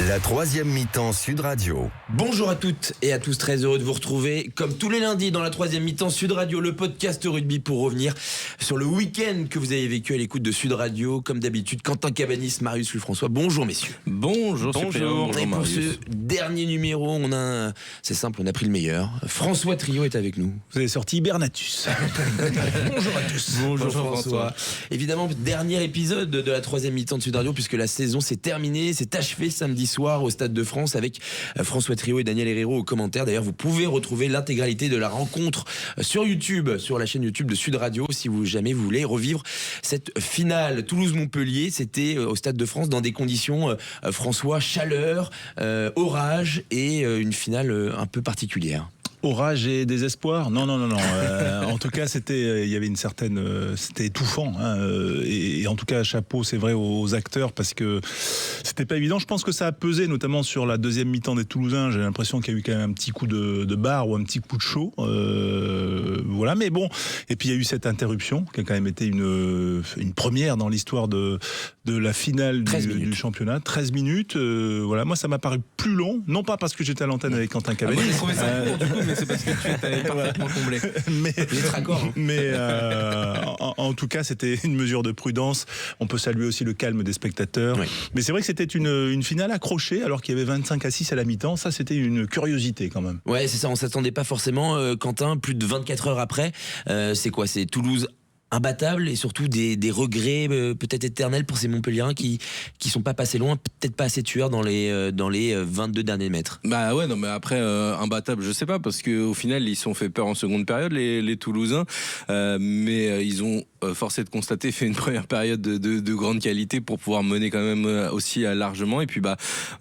La troisième mi-temps Sud Radio. Bonjour à toutes et à tous, très heureux de vous retrouver comme tous les lundis dans la troisième mi-temps Sud Radio, le podcast rugby pour revenir sur le week-end que vous avez vécu à l'écoute de Sud Radio. Comme d'habitude, Quentin Cabanis, Marius Lefrançois. Bonjour messieurs. Bonjour. Et pour ce dernier numéro, c'est simple, on a pris le meilleur. François Trio est avec nous. Vous avez sorti Hibernatus. Bonjour à tous. Bonjour François. Évidemment, dernier épisode de la troisième mi-temps de Sud Radio puisque la saison s'est terminée, s'est achevée samedi soir au Stade de France avec François Trio et Daniel Herrero aux commentaires. D'ailleurs, vous pouvez retrouver l'intégralité de la rencontre sur YouTube, sur la chaîne YouTube de Sud Radio, si jamais vous voulez revivre cette finale Toulouse-Montpellier. C'était au Stade de France dans des conditions, François, chaleur, orage et une finale un peu particulière. Orage et désespoir ? Non. En tout cas, il y avait une certaine, c'était étouffant. Et en tout cas, chapeau, c'est vrai aux acteurs parce que c'était pas évident. Je pense que ça a pesé, notamment sur la deuxième mi-temps des Toulousains. J'ai l'impression qu'il y a eu quand même un petit coup de barre ou un petit coup de chaud. Voilà, mais bon. Et puis il y a eu cette interruption qui a quand même été une première dans l'histoire de la finale du championnat. 13 minutes. Voilà, moi ça m'a paru plus long, non pas parce que j'étais à l'antenne avec Quentin Cabanis. J'ai trouvé ça court du coup, mais c'est parce que tu étais parfaitement comblé. Mais en tout cas, c'était une mesure de prudence. On peut saluer aussi le calme des spectateurs. Oui. Mais c'est vrai que c'était une finale accrochée, alors qu'il y avait 25-6 à la mi-temps. Ça, c'était une curiosité quand même. Ouais, c'est ça. On s'attendait pas forcément, Quentin. Plus de 24 heures après, c'est quoi ? C'est Toulouse imbattable et surtout des regrets peut-être éternels pour ces Montpelliérains qui sont pas passés loin, peut-être pas assez tueurs dans les 22 derniers mètres. Bah ouais, non mais après imbattable, je sais pas, parce qu'au final ils se sont fait peur en seconde période les Toulousains, mais ils ont forcé de constater fait une première période de grande qualité pour pouvoir mener quand même aussi largement. Et puis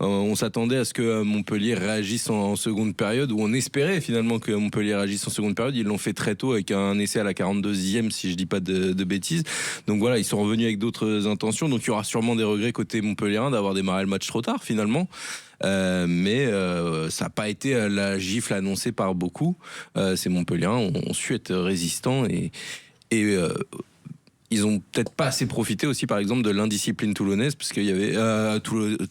on s'attendait à ce que Montpellier réagisse en seconde période, ou on espérait finalement que Montpellier réagisse en seconde période. Ils l'ont fait très tôt avec un essai à la 42e si je dis pas de bêtises. Donc voilà, ils sont revenus avec d'autres intentions. Donc il y aura sûrement des regrets côté montpelliérain d'avoir démarré le match trop tard finalement. Mais ça n'a pas été la gifle annoncée par beaucoup. Ces Montpelliérains ont su être résistants et ils ont peut-être pas assez profité aussi, par exemple, de l'indiscipline toulonnaise, parce qu'il y avait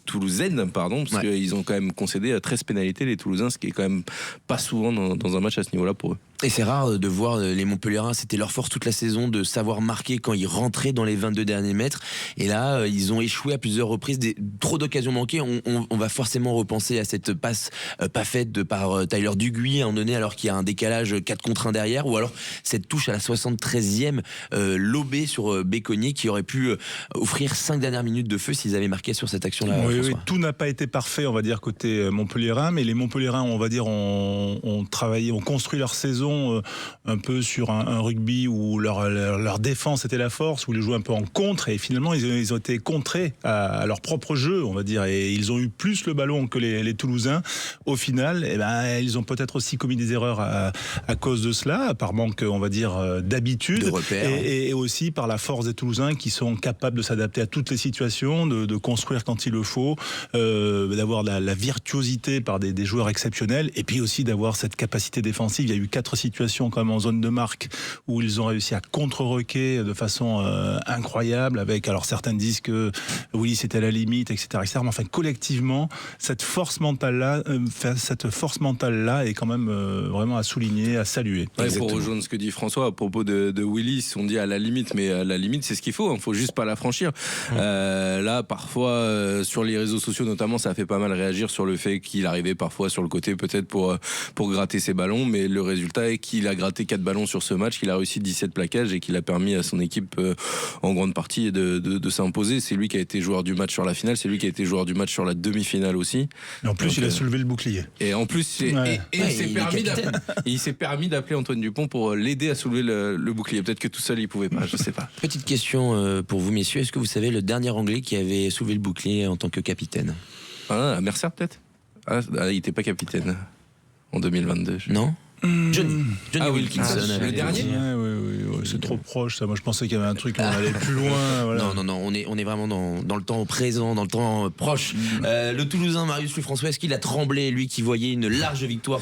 toulousaine, pardon, parce qu'ils ont quand même concédé 13 pénalités les Toulousains, ce qui est quand même pas souvent dans un match à ce niveau-là pour eux. Et c'est rare de voir les Montpelliérains, c'était leur force toute la saison de savoir marquer quand ils rentraient dans les 22 derniers mètres. Et là, ils ont échoué à plusieurs reprises, trop d'occasions manquées. On va forcément repenser à cette passe pas faite par Tyler Duguy à un moment donné, alors qu'il y a un décalage 4 contre 1 derrière, ou alors cette touche à la 73e lobée sur Béconnier qui aurait pu offrir 5 dernières minutes de feu s'ils avaient marqué sur cette action-là. Oui, tout n'a pas été parfait, on va dire, côté Montpelliérain, mais les Montpelliérains, on va dire, ont travaillé, ont construit leur saison un peu sur un rugby où leur défense était la force, où ils jouaient un peu en contre, et finalement ils ont été contrés à leur propre jeu, on va dire, et ils ont eu plus le ballon que les Toulousains. Au final, ils ont peut-être aussi commis des erreurs à cause de cela, par manque, on va dire, d'habitude, de repères, et aussi par la force des Toulousains qui sont capables de s'adapter à toutes les situations, de construire quand il le faut, d'avoir la virtuosité par des joueurs exceptionnels, et puis aussi d'avoir cette capacité défensive. Il y a eu 4 situations quand même en zone de marque où ils ont réussi à contre-roquer de façon incroyable, avec, alors certains disent que oui c'était à la limite, etc., mais enfin collectivement cette force mentale là est quand même vraiment à souligner, à saluer. Pour rejoindre ce que dit François à propos de Willis, on dit à la limite, mais à la limite c'est ce qu'il faut, il faut juste pas la franchir. Là parfois sur les réseaux sociaux notamment, ça a fait pas mal réagir sur le fait qu'il arrivait parfois sur le côté peut-être pour gratter ses ballons, mais le résultat est qu'il a gratté 4 ballons sur ce match, qu'il a réussi 17 plaquages et qu'il a permis à son équipe en grande partie de s'imposer. C'est lui qui a été joueur du match sur la finale, c'est lui qui a été joueur du match sur la demi-finale aussi. Et en plus, donc, il a soulevé le bouclier. Et en plus, il s'est permis d'appeler Antoine Dupont pour l'aider à soulever le bouclier. Peut-être que tout seul il pouvait pas, je sais pas. Petite question pour vous messieurs, est-ce que vous savez le dernier Anglais qui avait soulevé le bouclier en tant que capitaine ? Mercer peut-être. Il était pas capitaine en 2022. Non. Johnny Wilkinson. Le dernier. Oui, c'est trop proche ça. Moi je pensais qu'il y avait un truc, on allait plus loin. Voilà. Non, on est vraiment dans le temps présent, dans le temps proche. Le Toulousain Marius Lefrançois, est-ce qu'il a tremblé, lui qui voyait une large victoire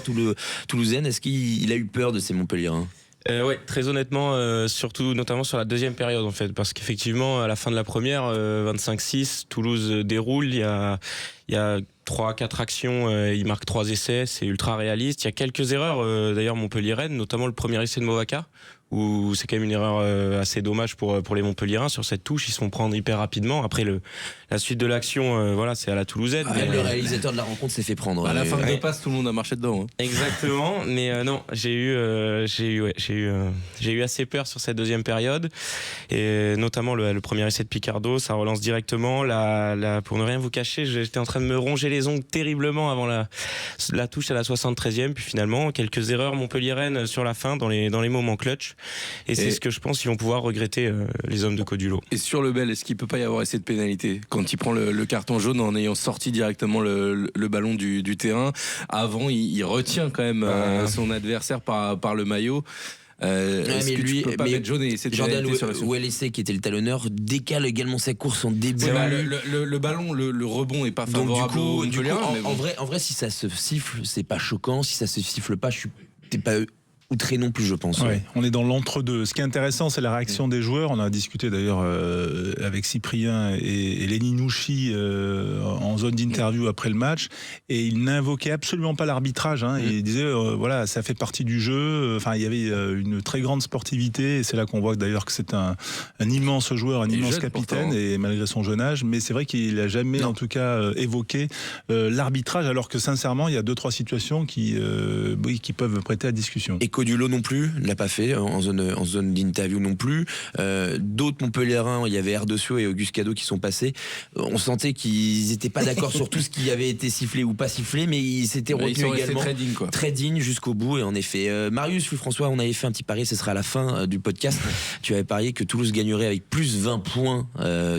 toulousaine? Est-ce qu'il a eu peur de ces Montpelliérains? Ouais, très honnêtement, surtout notamment sur la deuxième période en fait, parce qu'effectivement à la fin de la première, 25-6, Toulouse déroule, il y a 3-4 actions, il marque 3 essais, c'est ultra réaliste. Il y a quelques erreurs, d'ailleurs Montpellier-Rennes, notamment le premier essai de Movaca, où c'est quand même une erreur assez dommage pour les Montpelliérains sur cette touche. Ils se font prendre hyper rapidement. Après la suite de l'action, voilà, c'est à la toulousaine. Le réalisateur de la rencontre s'est fait prendre. À la fin de passe, tout le monde a marché dedans. Hein. Exactement, mais non, j'ai eu assez peur sur cette deuxième période, et notamment le premier essai de Picardo, ça relance directement. Pour ne rien vous cacher, j'étais en train de me ronger les ongles terriblement avant la touche à la 73e, puis finalement quelques erreurs Montpellier-Rennes sur la fin dans les moments clutch. Et c'est ce que je pense qu'ils vont pouvoir regretter, les hommes de Codulot. Et sur le Bel, est-ce qu'il peut pas y avoir essai de pénalité quand il prend le carton jaune en ayant sorti directement le ballon du terrain? Avant, il retient quand même son adversaire par le maillot. Est-ce que tu peux pas mettre jaune et essayer de Jordan Ouelessé qui était le talonneur décale également sa course en début. Le ballon, le rebond est pas favorable. Donc du coup, en vrai, si ça se siffle, c'est pas choquant. Si ça se siffle pas, t'es pas outré non plus, je pense. Ouais, on est dans l'entre-deux. Ce qui est intéressant, c'est la réaction des joueurs. On a discuté d'ailleurs avec Cyprien et Lenny Nouchi en zone d'interview après le match, et ils n'invoquaient absolument pas l'arbitrage. Ils disaient voilà, ça fait partie du jeu. Enfin, il y avait une très grande sportivité, et c'est là qu'on voit d'ailleurs que c'est un immense joueur, un immense capitaine, pourtant. Et malgré son jeune âge. Mais c'est vrai qu'il n'a jamais, en tout cas, évoqué l'arbitrage, alors que sincèrement, il y a 2-3 situations qui peuvent prêter à discussion. Et Codulot non plus, ne l'a pas fait en zone d'interview non plus. D'autres Montpelliérains, il y avait Erdosio et Auguste Cadeau qui sont passés. On sentait qu'ils n'étaient pas d'accord sur tout ce qui avait été sifflé ou pas sifflé, mais ils s'étaient retenus également très dignes jusqu'au bout. Et en effet, Marius, François, on avait fait un petit pari, ce sera à la fin du podcast. Tu avais parié que Toulouse gagnerait avec plus 20 points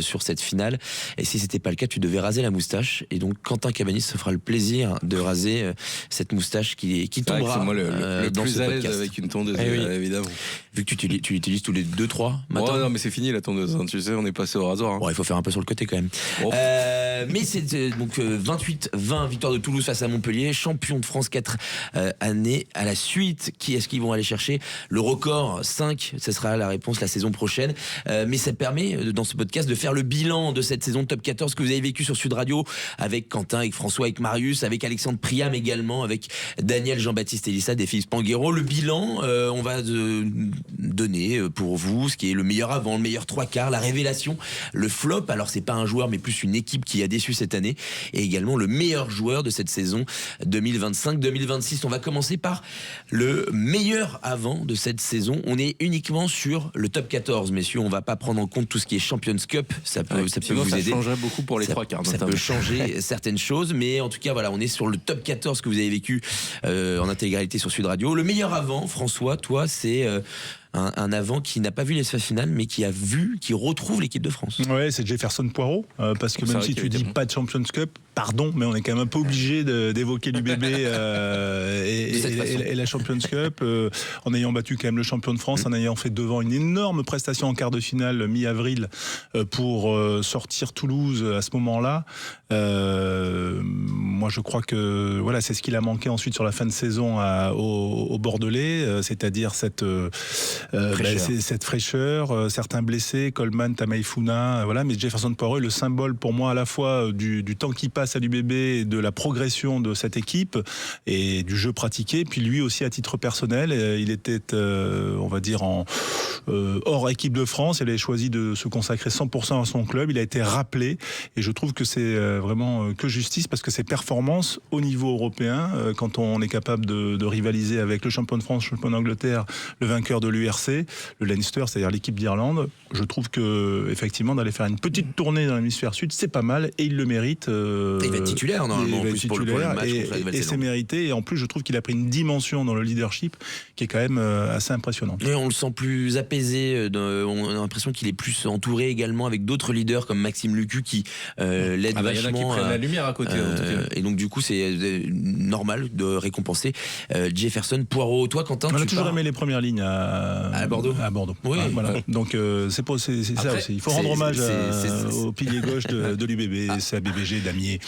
sur cette finale. Et si c'était pas le cas, tu devais raser la moustache. Et donc Quentin Cabanis se fera le plaisir de raser cette moustache qui tombera moi le dans plus ce podcast. Avec une tondeuse, évidemment. Vu que tu l'utilises tous les 2-3 matins. Non, mais c'est fini la tondeuse. Tu sais, on est passé au rasoir. Bon, il faut faire un peu sur le côté quand même. Mais c'est donc 28-20 victoire de Toulouse face à Montpellier, champion de France 4 années à la suite. Qui est-ce qu'ils vont aller chercher? Le record 5, ce sera la réponse la saison prochaine. Mais ça permet dans ce podcast de faire le bilan de cette saison de Top 14 que vous avez vécu sur Sud Radio avec Quentin, avec François, avec Marius, avec Alexandre Priam également, avec Daniel, Jean-Baptiste Elissa, et Philippe Panguero. Le bilan, on va donner pour vous ce qui est le meilleur avant, le meilleur 3/4, la révélation, le flop. Alors c'est pas un joueur mais plus une équipe qui a déçu cette année, et également le meilleur joueur de cette saison 2025-2026. On va commencer par le meilleur avant de cette saison. On est uniquement sur le top 14, messieurs. On va pas prendre en compte tout ce qui est Champions Cup. Ça peut vous aider. Ça changerait beaucoup pour les 3/4. Ça peut changer certaines choses, mais en tout cas voilà, on est sur le top 14 que vous avez vécu en intégralité sur Sud Radio. Le meilleur avant, François, toi, c'est un avant qui n'a pas vu les phases finales, mais qui retrouve l'équipe de France. Ouais, c'est Jefferson Poirot, parce que même si tu dis pas de Champions Cup, pardon, mais on est quand même un peu obligé d'évoquer l'UBB et la Champions Cup, en ayant battu quand même le champion de France, en ayant fait devant une énorme prestation en quart de finale mi-avril pour sortir Toulouse à ce moment-là. Moi, je crois que voilà, c'est ce qu'il a manqué ensuite sur la fin de saison au Bordelais, c'est-à-dire cette fraîcheur, certains blessés, Coleman, Tamaifuna, voilà. Mais Jefferson Poirot est le symbole pour moi à la fois du temps qui passe à l'UBB, de la progression de cette équipe et du jeu pratiqué. Puis lui aussi à titre personnel, il était, on va dire, hors équipe de France. Il avait choisi de se consacrer 100% à son club. Il a été rappelé et je trouve que c'est vraiment que justice, parce que ses performances au niveau européen, quand on est capable de rivaliser avec le champion de France, le champion d'Angleterre, le vainqueur de l'URC, le Leinster, c'est-à-dire l'équipe d'Irlande, je trouve que effectivement d'aller faire une petite tournée dans l'hémisphère sud, c'est pas mal et il le mérite. Il va être titulaire normalement en plus pour le match et c'est mérité, et en plus je trouve qu'il a pris une dimension dans le leadership qui est quand même assez impressionnante. Et on le sent plus apaisé, on a l'impression qu'il est plus entouré également avec d'autres leaders comme Maxime Lucu qui l'aide vachement. Il y en a qui prennent la lumière à côté. En tout cas. Et Et donc du coup c'est normal de récompenser Jefferson. Poirot, toi Quentin, on a tu toujours pars aimé les premières lignes à Bordeaux. Oui. Voilà. Donc c'est ça aussi. Il faut rendre hommage au pilier gauche de l'UBB, c'est à BBG Damier.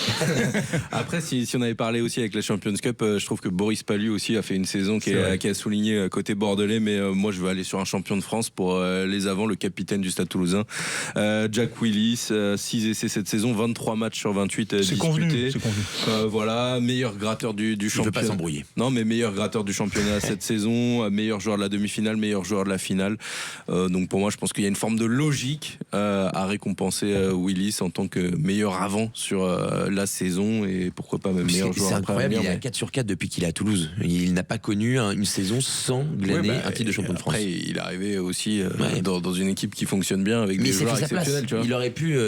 Après, si on avait parlé aussi avec la Champions Cup, je trouve que Boris Palu aussi a fait une saison qui a souligné côté bordelais, mais moi je veux aller sur un champion de France pour les avants, le capitaine du Stade Toulousain, Jack Willis, 6 essais cette saison, 23 matchs sur 28 disputés. C'est convenu. Voilà, meilleur gratteur du championnat. Il veut pas s'embrouiller. Non, mais meilleur gratteur du championnat cette saison, meilleur joueur de la demi-finale, meilleur joueur de la finale. Donc pour moi, je pense qu'il y a une forme de logique à récompenser Willis en tant que meilleur avant sur la saison et pourquoi pas même meilleur joueur. C'est incroyable, il est à 4 sur 4 depuis qu'il est à Toulouse. Il n'a pas connu une saison sans glaner un titre de champion de France. Après, il est arrivé aussi dans une équipe qui fonctionne bien avec des joueurs exceptionnels. Tu vois. Il aurait pu.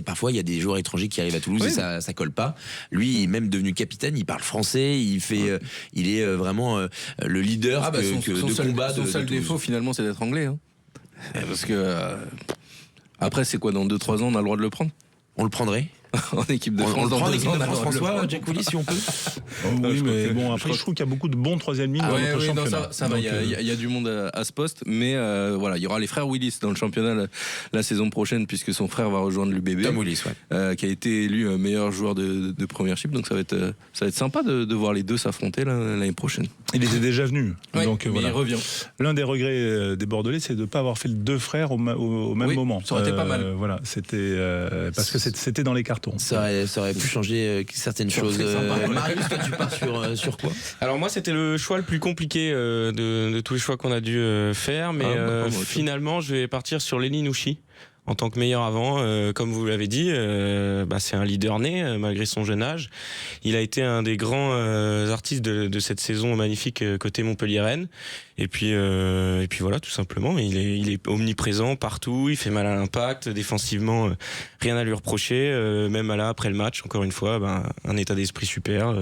Parfois, il y a des joueurs étrangers qui arrivent à Toulouse et ça colle pas. Lui, il est même devenu capitaine. Il parle français. Il est vraiment le leader de combat. Son seul défaut, finalement, c'est d'être anglais. Hein. Parce que après, c'est quoi, dans 2-3 ans, on a le droit de le prendre? On le prendrait en équipe de France. On le prend en équipe de France, François, Jack Willis, si on peut. Oui, mais bon, après, je trouve qu'il y a beaucoup de bons troisième lignes dans notre championnat. Ça va, il y a du monde à ce poste, mais voilà, il y aura les frères Willis dans le championnat la saison prochaine, puisque son frère va rejoindre l'UBB. Tom Willis, qui a été élu meilleur joueur de Premiership, donc ça va être sympa de voir les deux s'affronter l'année prochaine. Il était déjà venu, donc voilà. Il revient. L'un des regrets des Bordelais, c'est de ne pas avoir fait les deux frères au même moment. Ça aurait été pas mal. Voilà, c'était parce que c'était dans les cartons. Ça aurait pu changer certaines choses. Marius, toi, tu pars sur quoi? Alors moi, c'était le choix le plus compliqué de tous les choix qu'on a dû faire, mais finalement, je vais partir sur Lenny Nouchi en tant que meilleur avant. Comme vous l'avez dit, c'est un leader né malgré son jeune âge. Il a été un des grands artistes de cette saison magnifique côté Montpellier-Rennes. Et puis voilà, tout simplement, il est omniprésent partout. Il fait mal à l'impact défensivement, rien à lui reprocher. Même après le match, encore une fois, un état d'esprit super.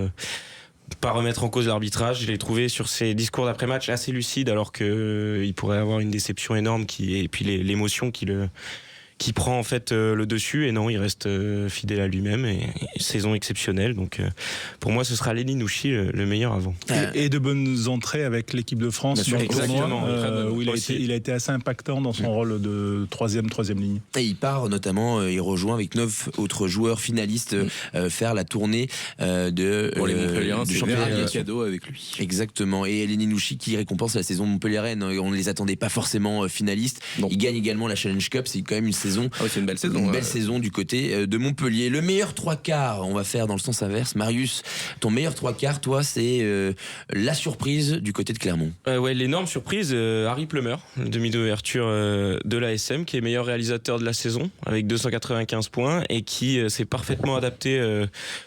Pas remettre en cause l'arbitrage. Je l'ai trouvé sur ses discours d'après-match assez lucide, alors qu'il pourrait avoir une déception énorme et puis l'émotion qui prend en fait le dessus. Et non, il reste fidèle à lui-même et saison exceptionnelle. Donc pour moi, ce sera Lenny Nouchi le meilleur avant. Et de bonnes entrées avec l'équipe de France dans le tournoi, où il a été assez impactant dans son rôle de troisième ligne. Et il part notamment, il rejoint avec 9 autres joueurs finalistes faire la tournée pour les Montpelliérains, du championnat. Cadeau avec lui. Exactement. Et Lenny Nouchi qui récompense la saison Montpellier-Rennes. On ne les attendait pas forcément finalistes. Non. Il gagne également la Challenge Cup. C'est quand même une saison. C'est une belle saison. Une belle saison du côté de Montpellier. Le meilleur 3/4, on va faire dans le sens inverse. Marius, ton meilleur 3/4, toi, c'est la surprise du côté de Clermont. L'énorme surprise, Harry Plummer, le demi d'ouverture de l'ASM, qui est meilleur réalisateur de la saison avec 295 points et qui s'est parfaitement adapté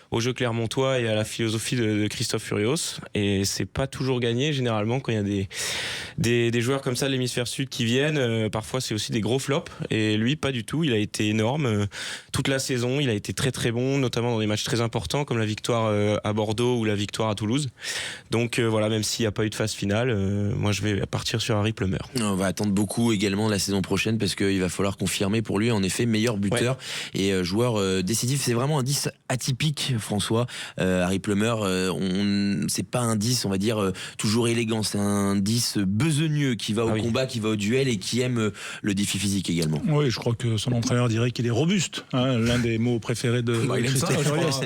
au jeu clermontois et à la philosophie de Christophe Furios. Et c'est pas toujours gagné, généralement, quand il y a des joueurs comme ça de l'hémisphère sud qui viennent. Parfois, c'est aussi des gros flops. Et lui, pas du tout. Il a été énorme toute la saison. Il a été très très bon, notamment dans des matchs très importants comme la victoire à Bordeaux ou la victoire à Toulouse. Donc voilà, même s'il n'y a pas eu de phase finale, moi je vais partir sur Harry Plummer. On va attendre beaucoup également la saison prochaine parce qu'il va falloir confirmer pour lui, en effet, meilleur buteur et joueur décisif. C'est vraiment un 10 atypique, François. Harry Plummer, c'est pas un 10, on va dire, toujours élégant. C'est un 10 besogneux qui va au combat, qui va au duel et qui aime le défi physique également. Oui, je crois que son entraîneur dirait qu'il est robuste, l'un des mots préférés de Christophe Furios.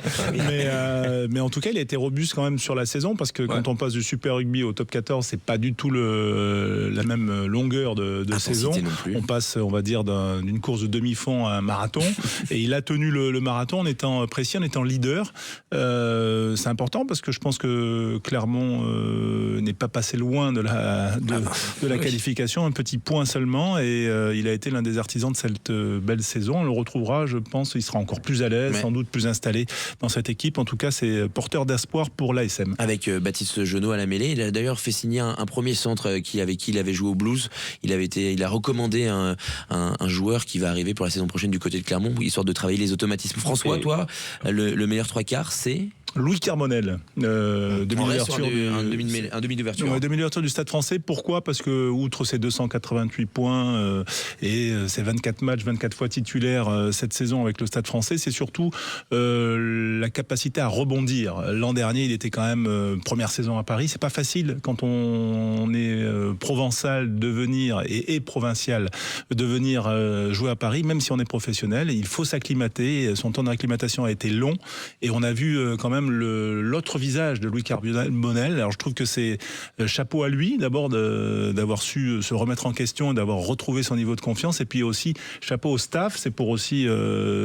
Mais en tout cas, il a été robuste quand même sur la saison parce que quand on passe du Super Rugby au Top 14, c'est pas du tout la même longueur de saison. On passe, on va dire, d'une course de demi-fond à un marathon et il a tenu le marathon en étant précis, en étant leader. C'est important parce que je pense que Clermont n'est pas passé loin de la qualification, un petit point seulement, et il a été l'un des artisans de cette belle saison. On le retrouvera, je pense, il sera encore plus à l'aise, sans doute plus installé dans cette équipe. En tout cas, c'est porteur d'espoir pour l'ASM. Avec Baptiste Genot à la mêlée, il a d'ailleurs fait signer un premier centre avec qui il avait joué au Blues. Il a recommandé un joueur qui va arriver pour la saison prochaine du côté de Clermont, histoire de travailler les automatismes. François, toi, le meilleur 3/4, c'est Louis Carbonel, demi-ouverture un demi d'ouverture. Demi-ouverture du Stade Français. Pourquoi ? Parce que outre ses 288 points et ses 24 matchs, 24 fois titulaire cette saison avec le Stade Français, c'est surtout la capacité à rebondir. L'an dernier, il était quand même première saison à Paris. C'est pas facile quand on est provençal de venir et provincial de venir jouer à Paris, même si on est professionnel. Il faut s'acclimater. Son temps d'acclimatation a été long et on a vu quand même l'autre visage de Louis Carbonel. Alors je trouve que c'est chapeau à lui d'abord d'avoir su se remettre en question et d'avoir retrouvé son niveau de confiance, et puis aussi chapeau au staff. C'est pour aussi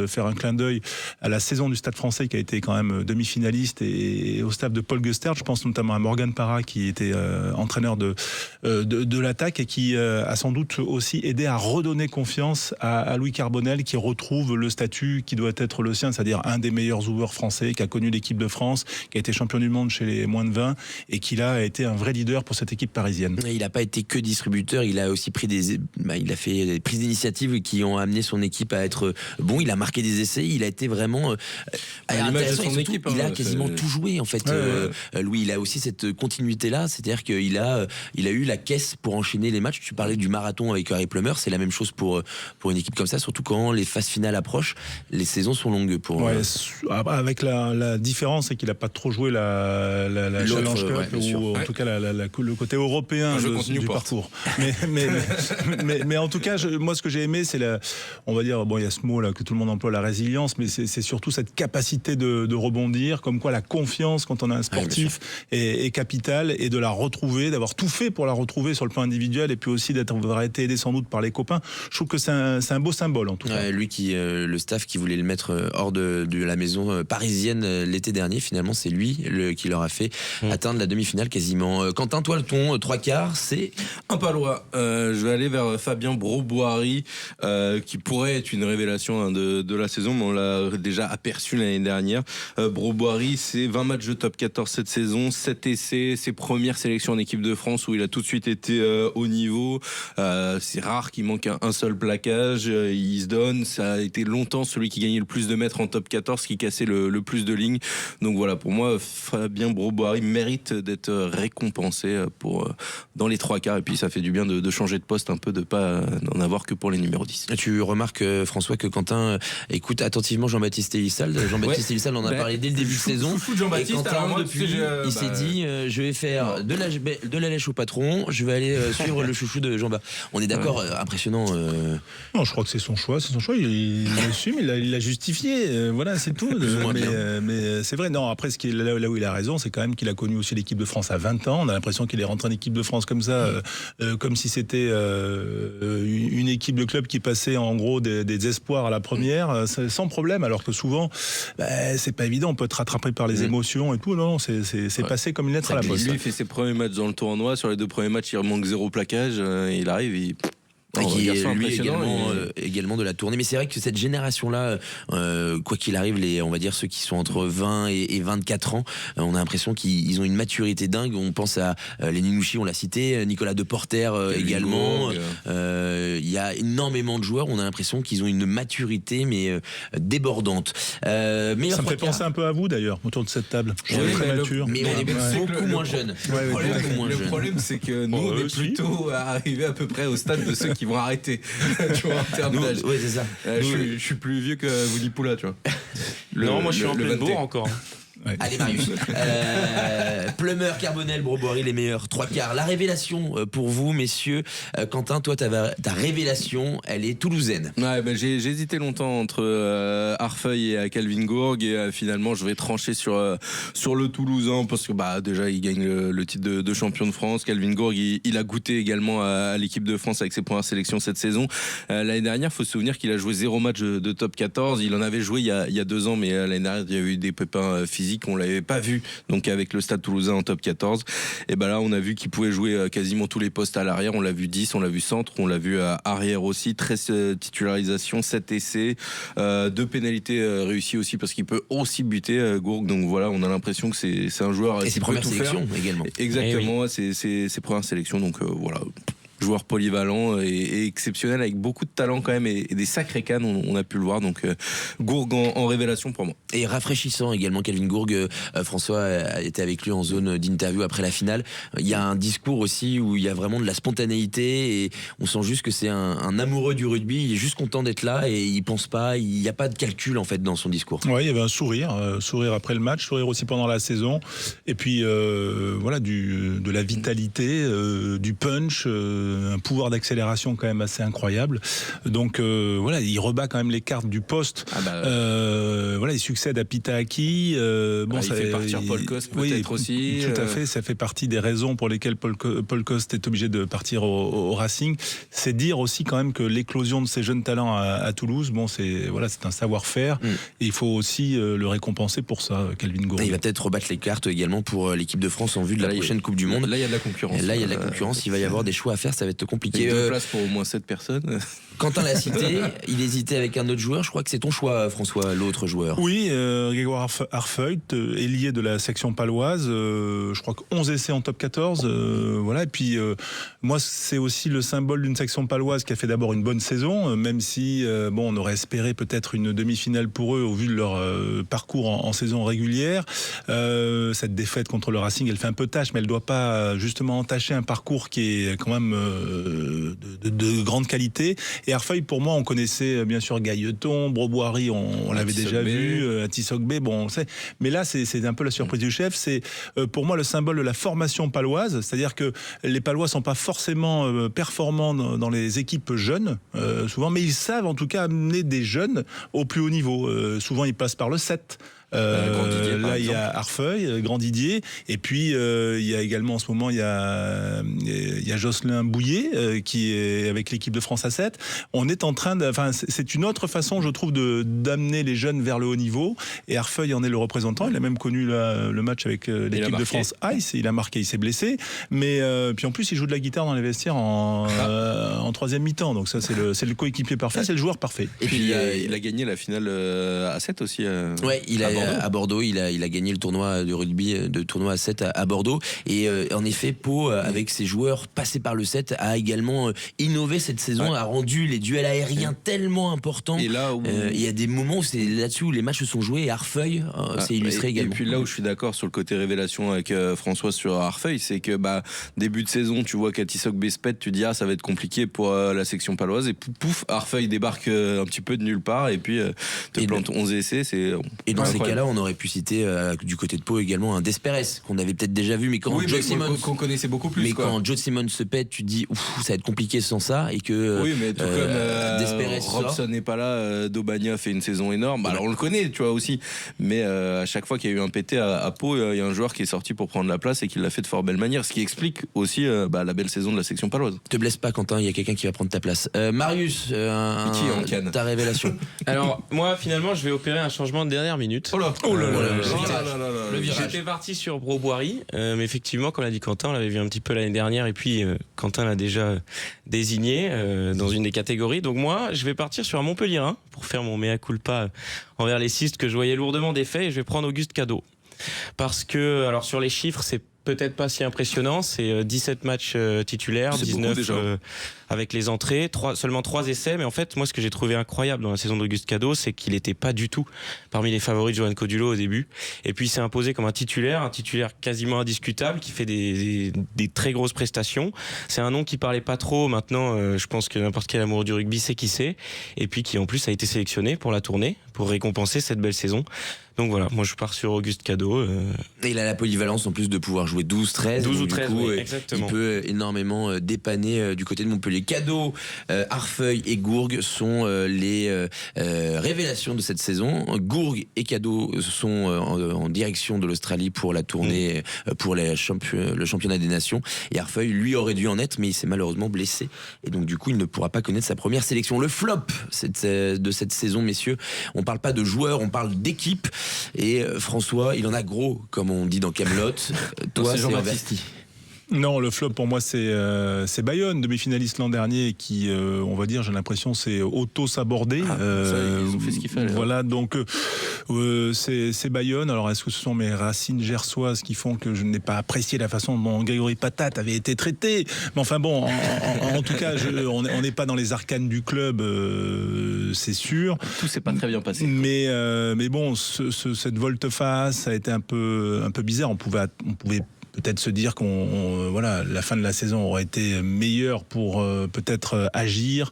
faire un clin d'œil à la saison du Stade Français qui a été quand même demi-finaliste, et au staff de Paul Gustert. Je pense notamment à Morgan Parra qui était entraîneur de l'attaque et qui a sans doute aussi aidé à redonner confiance à Louis Carbonel, qui retrouve le statut qui doit être le sien, c'est-à-dire un des meilleurs joueurs français, qui a connu l'équipe de France, qui a été champion du monde chez les moins de 20 et qui là a été un vrai leader pour cette équipe parisienne. Il n'a pas été que distributeur, il a aussi pris il a fait des prises d'initiative qui ont amené son équipe à être bon. Il a marqué des essais, il a été vraiment intéressant, et surtout, il a quasiment tout joué en fait. Louis, il a aussi cette continuité là, c'est-à-dire qu'il a eu la caisse pour enchaîner les matchs. Tu parlais du marathon avec Harry Plummer, c'est la même chose pour une équipe comme ça, surtout quand les phases finales approchent. Les saisons sont longues pour avec la différence, c'est qu'il n'a pas trop joué la Challenge Cup, ou en tout cas le côté européen du parcours. Mais en tout cas, moi ce que j'ai aimé, c'est on va dire, bon, il y a ce mot là que tout le monde emploie, la résilience, mais c'est surtout cette capacité de rebondir, comme quoi la confiance quand on a un sportif est capitale, et de la retrouver, d'avoir tout fait pour la retrouver sur le plan individuel, et puis aussi d'avoir été aidé sans doute par les copains. Je trouve que c'est un beau symbole en tout cas. Lui le staff qui voulait le mettre hors de la maison parisienne l'été dernier, finalement c'est lui qui leur a fait atteindre la demi-finale quasiment. Quentin, toi ton 3/4, c'est un palois. Je vais aller vers Fabien Broboiry, qui pourrait être une révélation de la saison, mais on l'a déjà aperçu l'année dernière. Broboiry, c'est 20 matchs de top 14 cette saison, 7 essais, ses premières sélections en équipe de France où il a tout de suite été au niveau. C'est rare qu'il manque un seul plaquage, il se donne. Ça a été longtemps celui qui gagnait le plus de mètres en top 14, qui cassait le plus de lignes. Donc voilà, pour moi, Fabien Broboiry mérite d'être récompensé dans les 3/4, et puis ça fait du bien de changer de poste un peu, de pas n'en avoir que pour les numéros 10. Tu remarques, François, que Quentin écoute attentivement Jean-Baptiste Elissalde. Jean-Baptiste Elissalde, on en a parlé dès le début de saison. Et Quentin, depuis, il s'est dit, je vais faire de la lèche au patron, je vais aller suivre le chouchou de Jean-Baptiste. On est d'accord, impressionnant. Non, je crois que c'est son choix, il l'assume, il l'a justifié, voilà, c'est tout. Mais c'est vrai, non, après, là où il a raison, c'est quand même qu'il a connu aussi l'équipe de France à 20 ans. On a l'impression qu'il est rentré en équipe de France comme ça, comme si c'était une équipe de club qui passait en gros des espoirs à la première, sans problème, alors que souvent, c'est pas évident, on peut être rattrapé par les émotions et tout. Non, c'est passé comme une lettre à la poste. Lui, il fait ses premiers matchs dans le tournoi, sur les 2 premiers matchs, il manque 0 plaquage, il arrive, qui est lui également de la tournée. Mais c'est vrai que cette génération-là, quoi qu'il arrive, on va dire ceux qui sont entre 20 et 24 ans, on a l'impression qu'ils ont une maturité dingue. On pense à Lenny Mouchy, on l'a cité, Nicolas Deporter également. Il y a énormément de joueurs, on a l'impression qu'ils ont une maturité mais débordante. Ça me fait penser un peu à vous d'ailleurs, autour de cette table. Je suis très mature. Mais on est beaucoup moins jeunes. Le problème, c'est que nous, on est plutôt arrivés à peu près au stade de ceux qui vont arrêter, tu vois, en termes d'âge. Oui, c'est ça. Je suis plus vieux que Willy Poula, tu vois. Non, moi je suis en pleine bourre encore. Ouais. Allez Marius, Plummer, Carbonel, Broboiry, les meilleurs 3/4. La révélation pour vous, messieurs. Quentin, toi ta révélation, elle est toulousaine. Ouais, j'ai hésité longtemps entre Arfeuil et Calvin Gourg, et finalement je vais trancher sur le Toulousain, parce que déjà il gagne le titre de champion de France. Calvin Gourg, il a goûté également à l'équipe de France avec ses premières sélections cette saison. L'année dernière, faut se souvenir qu'il a joué 0 match de top 14. Il en avait joué il y a 2 ans, mais l'année dernière il y a eu des pépins physiques, on l'avait pas vu, donc avec le Stade Toulousain en top 14. Et là on a vu qu'il pouvait jouer quasiment tous les postes à l'arrière. On l'a vu 10, on l'a vu centre, on l'a vu à arrière aussi. 13 titularisations, 7 essais, 2 pénalités réussies aussi, parce qu'il peut aussi buter, Gourg. Donc voilà, on a l'impression que c'est un joueur et ses premières sélections également. Exactement, c'est ses premières sélections, donc voilà. joueur polyvalent et exceptionnel, avec beaucoup de talent quand même, et des sacrés cannes, on a pu le voir. Donc Gourg en révélation pour moi. Et rafraîchissant également, Kelvin Gourg. François a été avec lui en zone d'interview après la finale. Il y a un discours aussi où il y a vraiment de la spontanéité, et on sent juste que c'est un amoureux du rugby. Il est juste content d'être là et il pense pas, il n'y a pas de calcul en fait dans son discours. Ouais, il y avait un sourire après le match, sourire aussi pendant la saison, et puis voilà, de la vitalité, du punch, un pouvoir d'accélération quand même assez incroyable. Donc voilà, il rebat quand même les cartes du poste. Voilà, il succède à Pitaaki. Il fait partir Paul Coste peut-être aussi. Tout à fait, ça fait partie des raisons pour lesquelles Paul Coste est obligé de partir au Racing. C'est dire aussi quand même que l'éclosion de ces jeunes talents à Toulouse, c'est un savoir-faire, et il faut aussi le récompenser pour ça, Kelvin Gourg. Il va peut-être rebattre les cartes également pour l'équipe de France en vue de la prochaine Coupe du Monde. Là, il y a de la concurrence. Là, il y a de la concurrence. Il va y avoir des choix à faire. Ça va être compliqué. 2 places pour au moins 7 personnes. Quentin l'a cité. Il hésitait avec un autre joueur. Je crois que c'est ton choix, François, l'autre joueur. Oui, Grégoire Arfeuil, ailier de la section paloise. Je crois que 11 essais en top 14. Voilà. Et puis, moi, c'est aussi le symbole d'une section paloise qui a fait d'abord une bonne saison, même si on aurait espéré peut-être une demi-finale pour eux au vu de leur parcours en saison régulière. Cette défaite contre le Racing, elle fait un peu tâche, mais elle ne doit pas justement entacher un parcours qui est quand même de grande qualité. Et Arfeuil, pour moi, on connaissait bien sûr Gailleton, Broboiry, on l'avait déjà vu, Tissogbe, on sait. Mais là, c'est un peu la surprise du chef. C'est pour moi le symbole de la formation paloise, c'est-à-dire que les Palois sont pas forcément performants dans les équipes jeunes, souvent, mais ils savent en tout cas amener des jeunes au plus haut niveau. Souvent, ils passent par le 7. Là, il y a Arfeuil, Grand Didier, et puis il y a également en ce moment il y a Jocelyn Bouillet qui est avec l'équipe de France A7. On est en train c'est une autre façon, je trouve, d'amener les jeunes vers le haut niveau. Et Arfeuil en est le représentant. Il a même connu le match avec l'équipe de France Ice. Il a marqué, il s'est blessé, mais puis en plus il joue de la guitare dans les vestiaires en troisième mi-temps. Donc ça, c'est le coéquipier parfait, c'est le joueur parfait. Et puis il a gagné la finale A7 aussi. Ouais, à Bordeaux, il a gagné le tournoi de rugby, de tournoi à 7 à Bordeaux. Et en effet, Pau, avec ses joueurs passés par le 7, a également innové cette saison, a rendu les duels aériens tellement importants. Et là où il y a des moments où c'est là-dessus où les matchs se sont joués, et Arfeuil s'est illustré également. Et puis là où je suis d'accord sur le côté révélation avec François sur Arfeuil, c'est que début de saison, tu vois qu'Atisok Bespet, tu dis ça va être compliqué pour la section paloise, et pouf, Arfeuil débarque un petit peu de nulle part, et puis te plante 11 essais. Et dans ces cas-là, on aurait pu citer du côté de Pau également un Desperes qu'on avait peut-être déjà vu, mais quand Joe Simmons, qu'on connaissait beaucoup plus. Mais quand Joe Simmons se pète, tu te dis ça va être compliqué sans ça, et que oui, mais tout comme Desperes Robson n'est pas là, Daubagna fait une saison énorme. Alors on le connaît, tu vois aussi, mais à chaque fois qu'il y a eu un pété à Pau, il y a un joueur qui est sorti pour prendre la place et qui l'a fait de fort belle manière, ce qui explique aussi la belle saison de la section paloise. Te blesse pas, Quentin, il y a quelqu'un qui va prendre ta place. Marius, ta révélation. Alors moi, finalement, je vais opérer un changement de dernière minute. J'étais parti sur Broboiry, mais effectivement, comme l'a dit Quentin, on l'avait vu un petit peu l'année dernière, et puis Quentin l'a déjà désigné dans une des catégories. Donc moi, je vais partir sur un Montpellierin pour faire mon mea culpa envers les Cistes que je voyais lourdement défaits, et je vais prendre Auguste Cadeau. Parce que, alors sur les chiffres, c'est peut-être pas si impressionnant, c'est 17 matchs titulaires, 19 avec les entrées, seulement 3 essais, mais en fait, moi, ce que j'ai trouvé incroyable dans la saison d'Auguste Cadeau, c'est qu'il n'était pas du tout parmi les favoris de Johan Codulo au début, et puis il s'est imposé comme un titulaire quasiment indiscutable, qui fait des très grosses prestations. C'est un nom qui parlait pas trop, maintenant, je pense que n'importe quel amoureux du rugby sait qui c'est, et puis qui en plus a été sélectionné pour la tournée, pour récompenser cette belle saison. Donc voilà, moi je pars sur Auguste Cadeau. Et il a la polyvalence en plus de pouvoir jouer 12-13. 12 ou 13, du coup, oui, exactement. Il peut énormément dépanner du côté de Montpellier. Cadeau, Arfeuil et Gourg sont les révélations de cette saison. Gourg et Cadeau sont en direction de l'Australie pour la tournée, pour le championnat des nations. Et Arfeuil, lui, aurait dû en être, mais il s'est malheureusement blessé. Et donc du coup, il ne pourra pas connaître sa première sélection. Le flop de cette saison, messieurs, on parle pas de joueurs, on parle d'équipe. Et François, il en a gros, comme on dit dans Kaamelott. Toi, c'est Jean-Baptiste. Non, le flop pour moi c'est Bayonne, demi-finaliste l'an dernier, qui on va dire, j'ai l'impression c'est auto-sabordé. Ils ont fait ce qu'il fallait. Voilà, donc c'est Bayonne. Alors est-ce que ce sont mes racines gersoises qui font que je n'ai pas apprécié la façon dont Grégory Patate avait été traité? Mais enfin bon, en tout cas, on n'est pas dans les arcanes du club, c'est sûr. Tout s'est pas très bien passé. Mais bon, cette volte-face, ça a été un peu bizarre. On pouvait peut-être se dire voilà, la fin de la saison aurait été meilleure pour peut-être agir.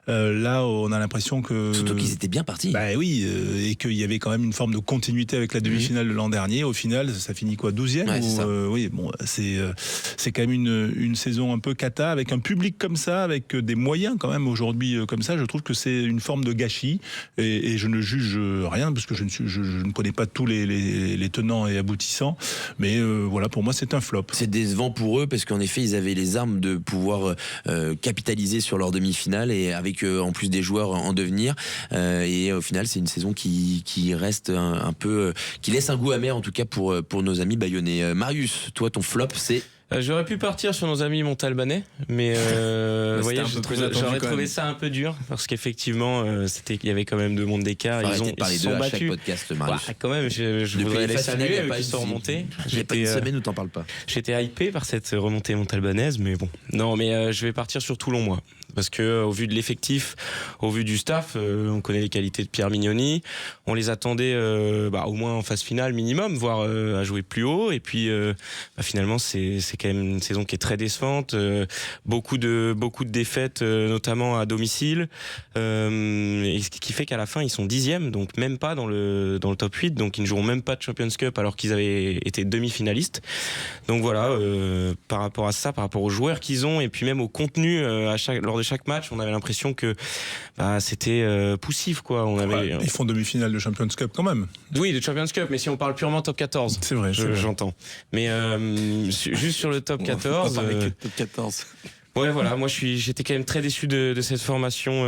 Là, on a l'impression que... Surtout qu'ils étaient bien partis. Bah oui, et qu'il y avait quand même une forme de continuité avec la demi-finale de l'an dernier. Au final, ça finit quoi, 12e? Ouais, c'est ça. Oui, bon, c'est quand même une saison un peu cata, avec un public comme ça, avec des moyens quand même aujourd'hui comme ça. Je trouve que c'est une forme de gâchis, et je ne juge rien, parce que je ne connais pas tous les tenants et aboutissants. Mais voilà, pour moi, c'est un flop. C'est décevant pour eux, parce qu'en effet, ils avaient les armes de pouvoir capitaliser sur leur demi-finale, et avec en plus des joueurs en devenir, et au final c'est une saison qui reste un peu qui laisse un goût amer, en tout cas pour nos amis bayonnais. Marius, toi ton flop c'est... J'aurais pu partir sur nos amis montalbanais, mais vous voyez, j'aurais trouvé ça un peu dur, parce qu'effectivement, il y avait quand même 2 mondes d'écart. Ils se sont battus. Chaque podcast, Marius. Quand même, je voudrais les saluer, eux qui sont remontés. Il n'y a pas une semaine où t'en parles pas. J'étais hypé par cette remontée montalbanaise, mais bon. Non, mais je vais partir sur Toulon, moi. Parce que au vu de l'effectif, au vu du staff, on connaît les qualités de Pierre Mignoni. On les attendait au moins en phase finale minimum, voire à jouer plus haut. Et puis finalement, c'est quand même une saison qui est très décevante. Beaucoup de défaites, notamment à domicile. Et ce qui fait qu'à la fin, ils sont 10e, donc même pas dans le top 8. Donc ils ne joueront même pas de Champions Cup alors qu'ils avaient été demi-finalistes. Donc voilà, par rapport à ça, par rapport aux joueurs qu'ils ont, et puis même au contenu lors de chaque match, on avait l'impression que c'était poussif, quoi. Ils font demi-finale de Champions Cup quand même. Oui, de Champions Cup, mais si on parle purement top 14. C'est vrai, j'entends. Mais juste sur le top 14. Top 14. Ouais, voilà, moi j'étais quand même très déçu de cette formation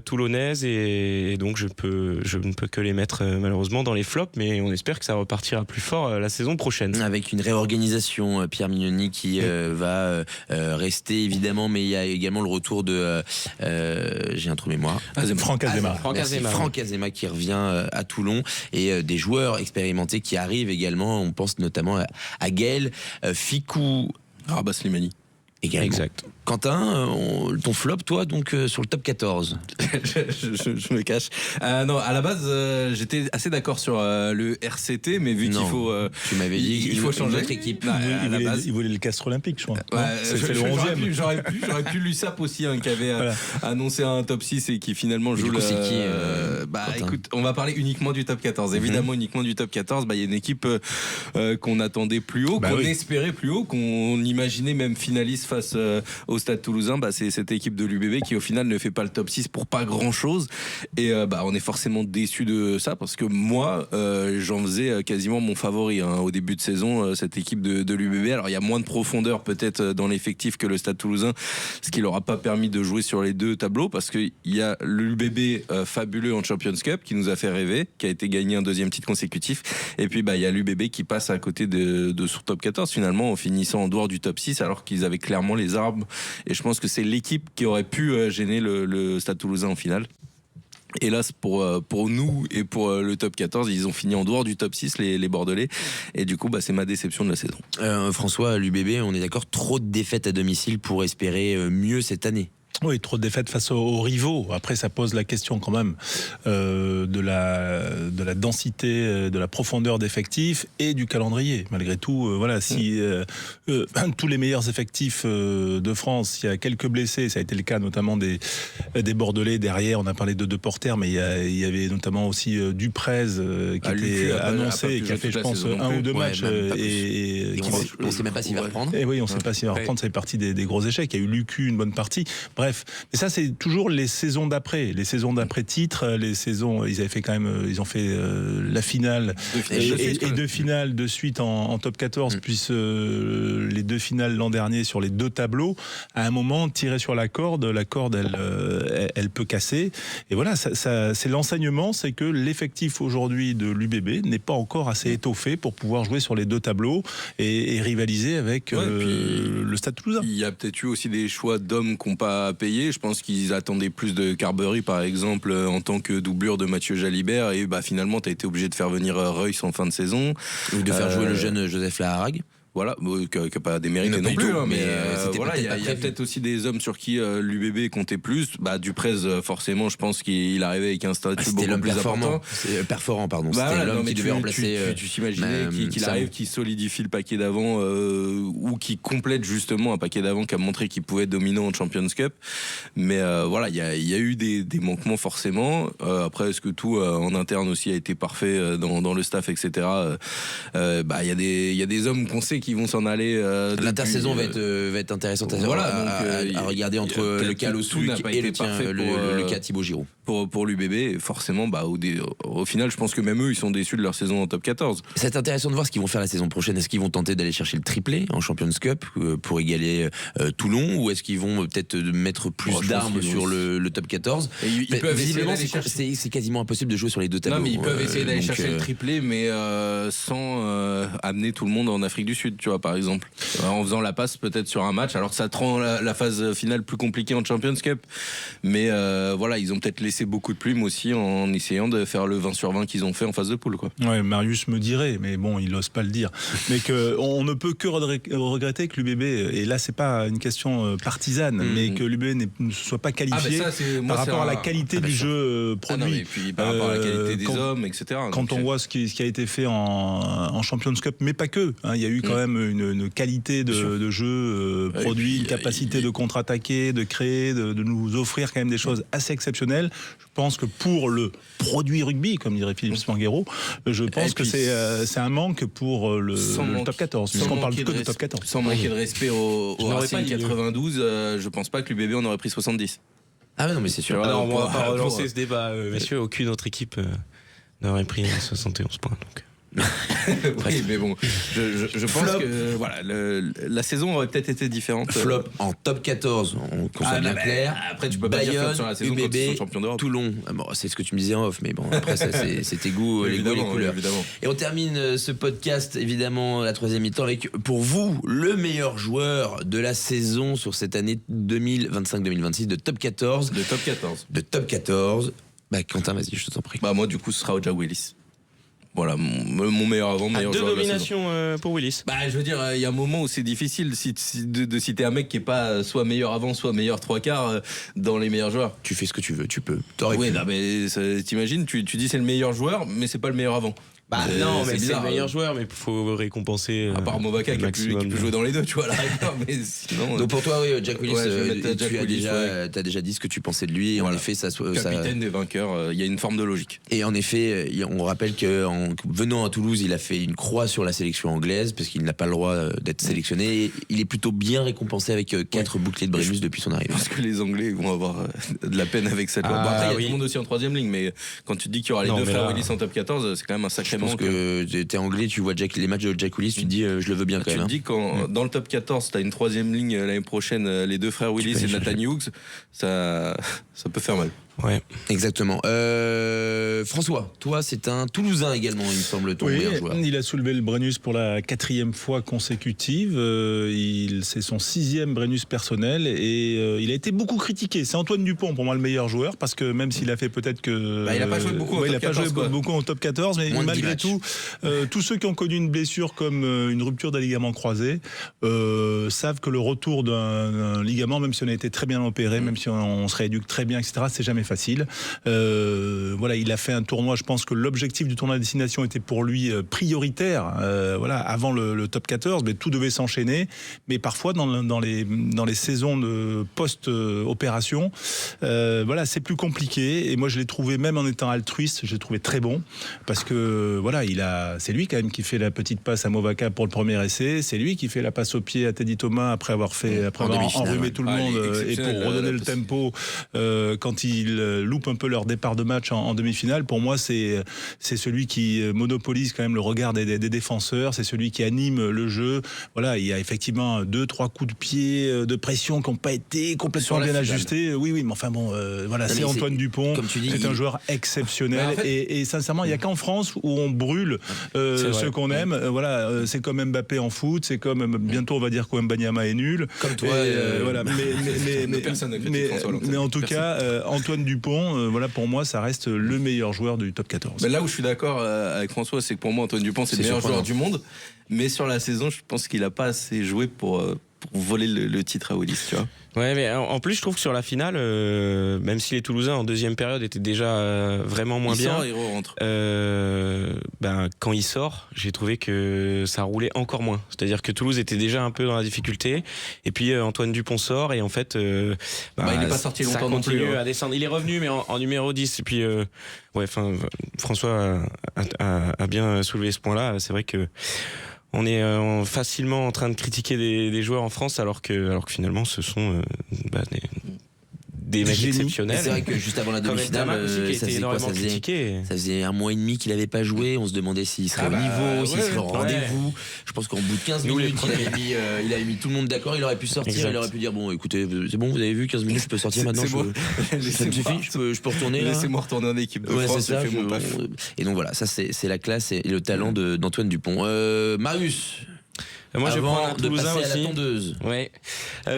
toulonnaise, et donc je ne peux que les mettre malheureusement dans les flops, mais on espère que ça repartira plus fort la saison prochaine. Avec une réorganisation, Pierre Mignoni qui va rester évidemment, mais il y a également le retour de j'ai un trou de mémoire. Franck Azema. Franck Azema qui revient à Toulon, et des joueurs expérimentés qui arrivent également. On pense notamment à Gaël, Ficou, Rabat Slimani. Exact. Quentin, ton flop, toi, donc sur le top 14. je me cache. Non, à la base, j'étais assez d'accord sur le RCT, mais vu qu'il faut, tu m'avais dit il faut changer notre équipe. Il voulait le Castres Olympique, je crois. C'est le 11e. J'aurais pu l'USAP aussi, qui avait annoncé un top 6 et qui finalement joue le. C'est qui écoute, on va parler uniquement du top 14. Évidemment, uniquement du top 14. Il y a une équipe qu'on attendait plus haut, qu'on espérait plus haut, qu'on imaginait même finaliste face au Stade Toulousain. C'est cette équipe de l'UBB qui au final ne fait pas le top 6 pour pas grand chose, et on est forcément déçu de ça, parce que moi j'en faisais quasiment mon favori au début de saison, cette équipe de l'UBB. Alors il y a moins de profondeur peut-être dans l'effectif que le Stade Toulousain, ce qui leur a pas permis de jouer sur les 2 tableaux, parce qu'il y a l'UBB fabuleux en Champions Cup qui nous a fait rêver, qui a été gagné un 2e titre consécutif, et puis il y a l'UBB qui passe à côté de son top 14 finalement, en finissant en dehors du top 6, alors qu'ils avaient clairement les armes, et je pense que c'est l'équipe qui aurait pu gêner le Stade Toulousain en finale. Hélas pour nous et pour le top 14, ils ont fini en dehors du top 6, les Bordelais, et du coup c'est ma déception de la saison. François, l'UBB, on est d'accord, trop de défaites à domicile pour espérer mieux cette année. Oui, trop de défaites face aux rivaux. Après, ça pose la question quand même de la densité, de la profondeur d'effectifs et du calendrier. Malgré tout, si tous les meilleurs effectifs de France, il y a quelques blessés, ça a été le cas notamment des Bordelais derrière. On a parlé de deux porteurs, mais il y avait notamment aussi Duprez qui était annoncé et qui a fait, je pense, 1 ou 2 matchs. On ne sait même pas s'il va reprendre. Et oui, on ne sait pas s'il va reprendre. Ça fait partie des gros échecs. Il y a eu Lucu une bonne partie. Bref, bref. Mais ça, c'est toujours les saisons d'après titre, les saisons, ils avaient fait quand même, ils ont fait la finale et deux finales de suite en top 14, puis les deux finales l'an dernier sur les deux tableaux. À un moment, tirer sur la corde, elle peut casser. Et voilà, ça, c'est l'enseignement, c'est que l'effectif aujourd'hui de l'UBB n'est pas encore assez étoffé pour pouvoir jouer sur les deux tableaux et rivaliser avec le Stade Toulousain. Il y a peut-être eu aussi des choix d'hommes qui n'ont pas payé. Je pense qu'ils attendaient plus de Carbery, par exemple, en tant que doublure de Mathieu Jalibert. Et finalement, tu as été obligé de faire venir Reus en fin de saison. Ou de faire jouer le jeune Joseph Laharag. Voilà, qui n'a pas démérité non plus, mais voilà, il y a peut-être aussi des hommes sur qui l'UBB comptait plus. Duprez, forcément, je pense qu'il arrivait avec un statut beaucoup plus important. Perforant, pardon. C'était Voilà, l'homme qui devait remplacer. Tu t'imaginais qu'il arrive, qu'il solidifie le paquet d'avant ou qui complète justement un paquet d'avant qui a montré qu'il pouvait être dominant en Champions Cup. Mais voilà, il y a eu des manquements forcément. Après, est-ce que tout en interne aussi a été parfait dans le staff, etc. Il y a des hommes qu'on sait qui vont s'en aller. L'intersaison va être intéressante à regarder entre le cas Lossuc et le cas Thibaut Giroud. Pour l'UBB, forcément, au final, je pense que même eux, ils sont déçus de leur saison en top 14. C'est intéressant de voir ce qu'ils vont faire la saison prochaine. Est-ce qu'ils vont tenter d'aller chercher le triplé en Champions Cup pour égaler Toulon, ou est-ce qu'ils vont peut-être mettre plus d'armes sur le top 14? Ils peuvent visiblement, c'est quasiment impossible de jouer sur les deux tableaux. Non, mais ils peuvent essayer d'aller chercher le triplé, mais sans amener tout le monde en Afrique du Sud, tu vois, par exemple. En faisant la passe peut-être sur un match, alors que ça te rend la phase finale plus compliquée en Champions Cup. Mais voilà, ils ont peut-être laissé beaucoup de plumes aussi en essayant de faire le 20/20 qu'ils ont fait en phase de poule, quoi. Ouais, Marius me dirait, mais bon, il n'ose pas le dire. Mais on ne peut que regretter que l'UBB, et là c'est pas une question partisane, mais que l'UBB ne soit pas qualifié par rapport à la qualité du jeu produit. Et puis par rapport à la qualité des hommes, etc. Quand on voit ce qui a été fait en Champions Cup, mais pas que. Il y a eu quand même une qualité de jeu produit, une capacité de contre-attaquer, de créer, de nous offrir quand même des choses assez exceptionnelles. Je pense que pour le produit rugby, comme dirait Philippe Spanghero, je pense que c'est un manque pour le top 14, puisqu'on parle que de top 14. Sans manquer de respect au Racing 92, je pense pas que l'UBB en aurait pris 70. Ah non, mais c'est sûr. On va pas relancer ce débat, messieurs. Aucune autre équipe n'aurait pris 71 points. Donc. Oui, mais bon, je pense que voilà, la saison aurait peut-être été différente. Flop en top 14, qu'on soit bien clair. Après, tu peux pas dire flop sur la saison quand ils sont champions d'Europe. Toulon, c'est ce que tu me disais en off, mais bon, après, c'est tes goûts, les goûts et les couleurs. Évidemment. Et on termine ce podcast, évidemment, la troisième mi-temps, avec, pour vous, le meilleur joueur de la saison sur cette année 2025-2026 de top 14. De top 14. Quentin, vas-y, je t'en prie. Moi, du coup, ce sera Oja Willis. Voilà, mon meilleur avant, meilleur joueur. Deux nominations pour Willis. Je veux dire, il y a un moment où c'est difficile de citer un mec qui est pas soit meilleur avant, soit meilleur trois quarts dans les meilleurs joueurs. Tu fais ce que tu veux, tu peux. Oui, mais t'imagines, tu dis c'est le meilleur joueur, mais c'est pas le meilleur avant. Non, mais c'est le meilleur joueur, mais il faut récompenser. À part Movaka qui peut jouer dans les deux, tu vois, là. Mais sinon, donc pour toi, oui, Jack Willis, tu as déjà dit ce que tu pensais de lui. Et en effet, capitaine des vainqueurs, il y a une forme de logique. Et en effet, on rappelle qu'en venant à Toulouse, il a fait une croix sur la sélection anglaise parce qu'il n'a pas le droit d'être sélectionné. Et il est plutôt bien récompensé avec 4 boucliers de Brennus depuis son arrivée. Parce que les Anglais vont avoir de la peine avec cette loi. Après, il y a tout le monde aussi en troisième ligne, mais quand tu te dis qu'il y aura les deux frères Willis en top 14, c'est quand même un sacré. Je pense que t'es anglais, tu vois les matchs de Jack Willis, tu te dis je le veux bien quand même. Tu te dis quand dans le top 14 t'as une troisième ligne l'année prochaine, les deux frères Willis et Nathan Hughes, ça peut faire mal. Ouais, exactement. François, toi, c'est un Toulousain également, il me semble, ton meilleur joueur. Il a soulevé le Brennus pour la 4e fois consécutive. C'est son 6e Brennus personnel et il a été beaucoup critiqué. C'est Antoine Dupont, pour moi, le meilleur joueur, parce que même s'il a fait peut-être que... il n'a pas joué beaucoup beaucoup en top 14, mais malgré tout, tous ceux qui ont connu une blessure comme une rupture d'un ligament croisé savent que le retour d'un ligament, même si on a été très bien opéré, même si on se rééduque très bien, etc., c'est jamais facile. Voilà, il a fait un tournoi. Je pense que l'objectif du tournoi de destination était pour lui prioritaire. Voilà, avant le top 14, mais tout devait s'enchaîner. Mais parfois, dans les saisons de post-opération, voilà, c'est plus compliqué. Et moi, je l'ai trouvé, même en étant altruiste, je l'ai trouvé très bon. Parce que, voilà, c'est lui quand même qui fait la petite passe à Movaca pour le premier essai. C'est lui qui fait la passe au pied à Teddy Thomas après avoir enrhumé tout le monde et pour redonner le tempo quand il loupe un peu leur départ de match en demi-finale. Pour moi, c'est celui qui monopolise quand même le regard des défenseurs. C'est celui qui anime le jeu. Voilà, il y a effectivement 2-3 coups de pied de pression qui n'ont pas été complètement bien ajustés. Oui, mais enfin bon, voilà, c'est Antoine Dupont. Comme tu dis, c'est un joueur exceptionnel. En fait, et sincèrement, il n'y a qu'en France où on brûle ceux qu'on aime. Voilà, c'est comme Mbappé en foot, c'est comme bientôt on va dire qu'Wembanyama est nul. Comme toi. Voilà, mais en tout cas, Antoine Dupont, voilà, pour moi, ça reste le meilleur joueur du top 14. Mais là où je suis d'accord avec François, c'est que pour moi, Antoine Dupont, c'est le meilleur joueur du monde. Mais sur la saison, je pense qu'il n'a pas assez joué pour voler le titre à Willis, tu vois. Ouais, mais en plus, je trouve que sur la finale, même si les Toulousains en deuxième période étaient déjà vraiment moins bien, il rentre. Quand il sort, j'ai trouvé que ça roulait encore moins. C'est-à-dire que Toulouse était déjà un peu dans la difficulté, et puis Antoine Dupont sort, et en fait, il n'est pas sorti longtemps non plus. À descendre. Il est revenu, mais en numéro 10. Et puis, François a bien soulevé ce point-là. C'est vrai que on est facilement en train de critiquer des joueurs en France alors que finalement ce sont des mecs exceptionnels. C'est vrai que juste avant la demi-finale, ça faisait un mois et demi qu'il n'avait pas joué. On se demandait s'il serait au niveau, s'il serait au rendez-vous. Je pense qu'en bout de 15 minutes, il avait mis tout le monde d'accord. Il aurait pu sortir, exact. Il aurait pu dire bon, écoutez, c'est bon, vous avez vu, 15 minutes, je peux sortir maintenant. Ça me suffit, je peux retourner. Laissez-moi retourner en équipe de France. C'est ça, et donc voilà, ça c'est la classe et le talent d'Antoine Dupont. Marius. Moi, je vais prendre un de Toulousain passer à aussi. la tondeuse. Ouais.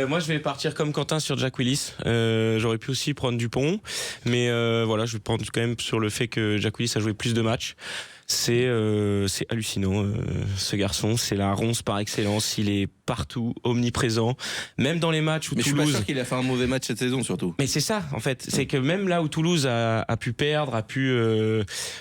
Moi, je vais partir comme Quentin sur Jack Willis. J'aurais pu aussi prendre Dupont, mais voilà, je vais prendre quand même sur le fait que Jack Willis a joué plus de matchs. C'est hallucinant, ce garçon. C'est la ronce par excellence. Il est partout, omniprésent. Même dans les matchs où mais Toulouse... je suis pas sûr qu'il a fait un mauvais match cette saison, surtout. Mais c'est ça, en fait. C'est que même là où Toulouse a pu perdre, a pu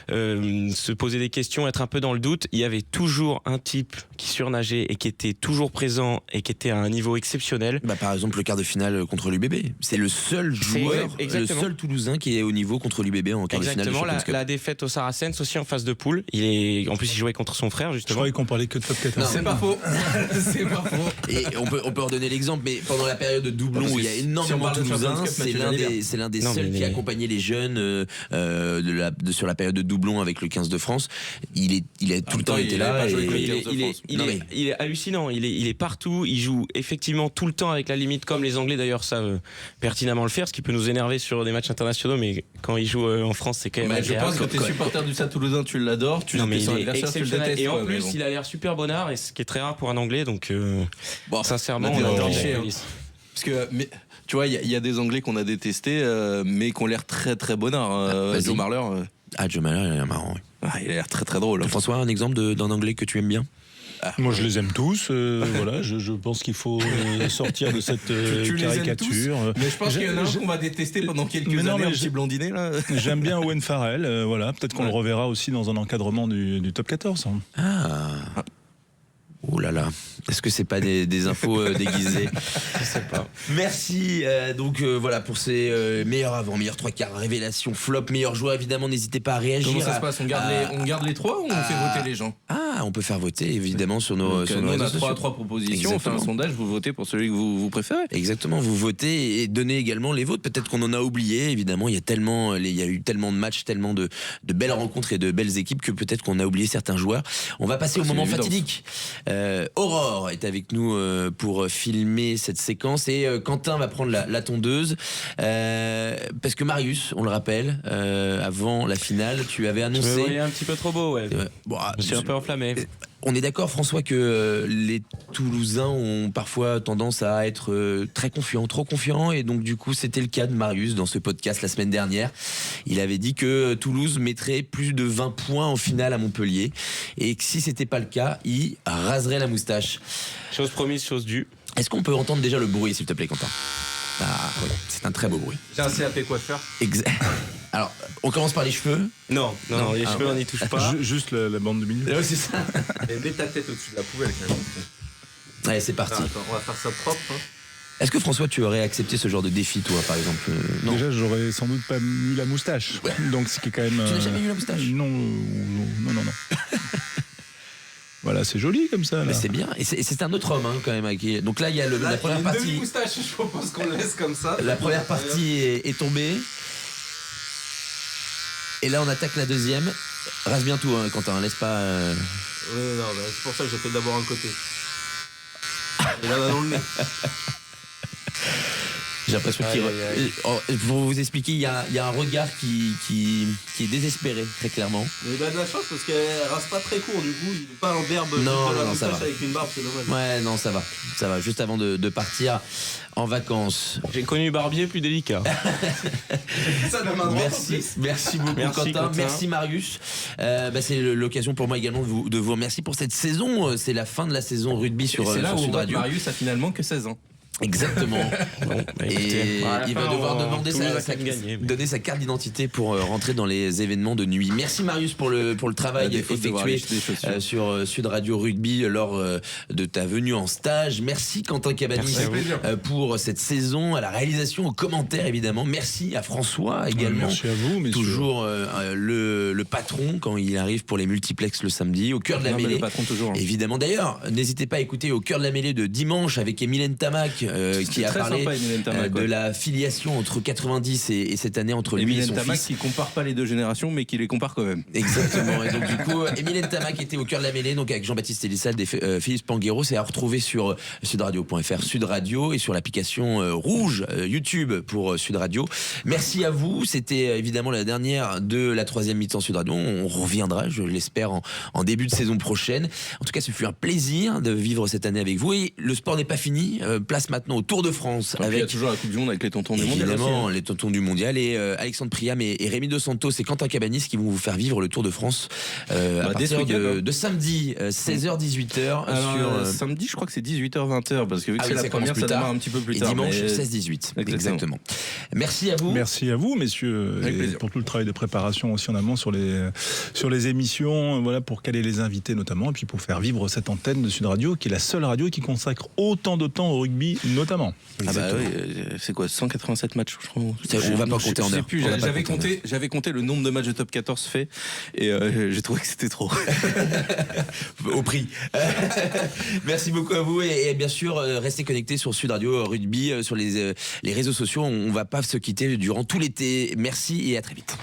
se poser des questions, être un peu dans le doute, il y avait toujours un type qui surnageait et qui était toujours présent et qui était à un niveau exceptionnel. Par exemple, le quart de finale contre l'UBB. C'est le seul joueur, le seul Toulousain qui est au niveau contre l'UBB en quart de finale. Exactement, la défaite au Saracens aussi en phase de poule. En plus, il jouait contre son frère, justement. Je croyais qu'on parlait que de top 14. C'est pas faux. C'est pas faux. Et on peut redonner l'exemple, mais pendant la période de doublon où il y a énormément de Toulousains, c'est l'un des seuls qui accompagnait les jeunes sur la période de doublon avec le 15 de France. Il a tout le temps été là. Il est hallucinant. Il est partout. Il joue effectivement tout le temps avec la limite, comme les Anglais d'ailleurs savent pertinemment le faire, ce qui peut nous énerver sur des matchs internationaux, mais quand il joue en France, c'est quand même agréable. Je pense que t'es supporter du Stade Toulousain, tu l'adores. Mais il est exceptionnel. Et en plus, il a l'air super bonnard, et ce qui est très rare pour un Anglais. Donc, sincèrement, on adore Willis. Parce que, tu vois, il y a des Anglais qu'on a détestés, mais qui ont l'air très très bonnards. Joe Marler. Joe Marler, il a l'air marrant. Oui. Il a l'air très très drôle. François, un exemple d'un Anglais que tu aimes bien? Moi, je les aime tous. Voilà, je pense qu'il faut sortir de cette caricature. Mais je pense qu'il y en a un qu'on va détester pendant quelques années, un petit blondinet là. J'aime bien Owen Farrell. Voilà, peut-être qu'on le reverra aussi dans un encadrement du top 14. Oh là là, est-ce que c'est pas des infos déguisées? Je sais pas. Merci. Voilà pour ces meilleurs avant, meilleurs trois quarts, révélation, flop, meilleur joueur. Évidemment, n'hésitez pas à réagir. Comment ça se passe? On garde les trois ou on fait voter les gens? On peut faire voter évidemment sur nos réseaux sociaux. On a trois propositions. On fait un sondage. Vous votez pour celui que vous préférez. Exactement. Vous votez et donnez également les vôtres. Peut-être qu'on en a oublié. Évidemment, il y a eu tellement de matchs, tellement de belles rencontres et de belles équipes que peut-être qu'on a oublié certains joueurs. On va passer au moment fatidique. Aurore est avec nous pour filmer cette séquence et Quentin va prendre la tondeuse parce que Marius, on le rappelle, avant la finale, tu avais annoncé. Je me voyais un petit peu trop beau, ouais. Je suis un peu enflammé. On est d'accord, François, que les Toulousains ont parfois tendance à être très confiants, trop confiants, et donc du coup c'était le cas de Marius dans ce podcast la semaine dernière. Il avait dit que Toulouse mettrait plus de 20 points en finale à Montpellier, et que si c'était pas le cas, il raserait la moustache. Chose promise, chose due. Est-ce qu'on peut entendre déjà le bruit, s'il te plaît, Quentin? Ah, oui, c'est un très beau bruit. J'ai un CAP coiffeur. Alors, on commence par les cheveux. Non, les cheveux, on n'y touche pas. Juste la bande de milieu. Oui, c'est ça. Et mets ta tête au-dessus de la poubelle quand même. Allez, c'est parti. Attends, on va faire ça propre. Hein. Est-ce que François, tu aurais accepté ce genre de défi, toi, par exemple? Non. Déjà, j'aurais sans doute pas eu la moustache. Ouais. Donc, ce qui est quand même. Tu n'as jamais eu la moustache? Non. Voilà, c'est joli comme ça. Là. Mais c'est bien. Et c'est un autre homme, hein, quand même. Donc là, il y a la première partie. Moustache, je propose qu'on le laisse comme ça. La première partie est tombée. Et là, on attaque la deuxième. Rase bien tout, hein, Quentin. Laisse pas. Oui, non, c'est pour ça que j'ai fait d'abord un côté. Et là, dans le nez. J'ai l'impression qu'il. Pour vous expliquer, il y a un regard qui est désespéré, très clairement. Mais il a de la chance parce qu'elle rase pas très court, du coup, il est pas en berbe. Non, ça va. Avec une barbe, c'est dommage. Ouais, non, ça va. Juste avant de partir en vacances. J'ai connu Barbier plus délicat. Ça de main droite. Merci beaucoup, Merci, Quentin. Quentin. Merci, Marius. C'est l'occasion pour moi également de vous remercier pour cette saison. C'est la fin de la saison rugby sur C'est là où Sud on voit que Radio. Marius a finalement que 16 ans. Exactement. Bon, Et il va devoir demander donner sa carte d'identité pour rentrer dans les événements de nuit. Merci Marius pour le travail effectué sur Sud Radio Rugby lors de ta venue en stage. Merci Quentin Cabanis pour cette saison, à la réalisation, aux commentaires évidemment. Merci à François également. Merci à vous, messieurs. Toujours le patron quand il arrive pour les multiplex le samedi, au cœur de la mêlée. Le patron toujours. Évidemment. D'ailleurs, n'hésitez pas à écouter Au cœur de la mêlée de dimanche avec Emile Ntamak qui a parlé de la filiation entre 90 et cette année entre lui et son fils. Qui compare pas les deux générations, mais qui les compare quand même. Exactement. Et donc du coup, Emile Ntamak était au cœur de la mêlée, donc avec Jean-Baptiste Elissalde et Philippe Panguero. C'est à retrouver sur sudradio.fr, Sud Radio, et sur l'application rouge YouTube pour Sud Radio. Merci à vous. C'était évidemment la dernière de la troisième mi-temps Sud Radio. On reviendra, je l'espère, en début de saison prochaine. En tout cas, ce fut un plaisir de vivre cette année avec vous. Et le sport n'est pas fini. Place maintenant au Tour de France. Il y a toujours la Coupe du Monde avec les tontons du mondial. Évidemment, les tontons du mondial. Et Alexandre Priam et Rémi Dos Santos et Quentin Cabanis qui vont vous faire vivre le Tour de France à partir de samedi, 16h-18h. Samedi, je crois que c'est 18h-20h, parce que vu que c'est la première, ça démarre un petit peu plus et tard. Dimanche, 16-18. Exactement. Merci à vous. Merci à vous, messieurs, et pour tout le travail de préparation aussi en amont sur les émissions, voilà, pour caler les invités notamment, et puis pour faire vivre cette antenne de Sud Radio, qui est la seule radio qui consacre autant de temps au rugby notamment. Ah bah oui, c'est quoi, 187 matchs, je crois. On va pas compter en heure. J'avais compté le nombre de matchs de top 14 faits, et j'ai trouvé que c'était trop. Au prix. Merci beaucoup à vous, et bien sûr, restez connectés sur Sud Radio Rugby, sur les réseaux sociaux. On va pas se quitter durant tout l'été. Merci et à très vite.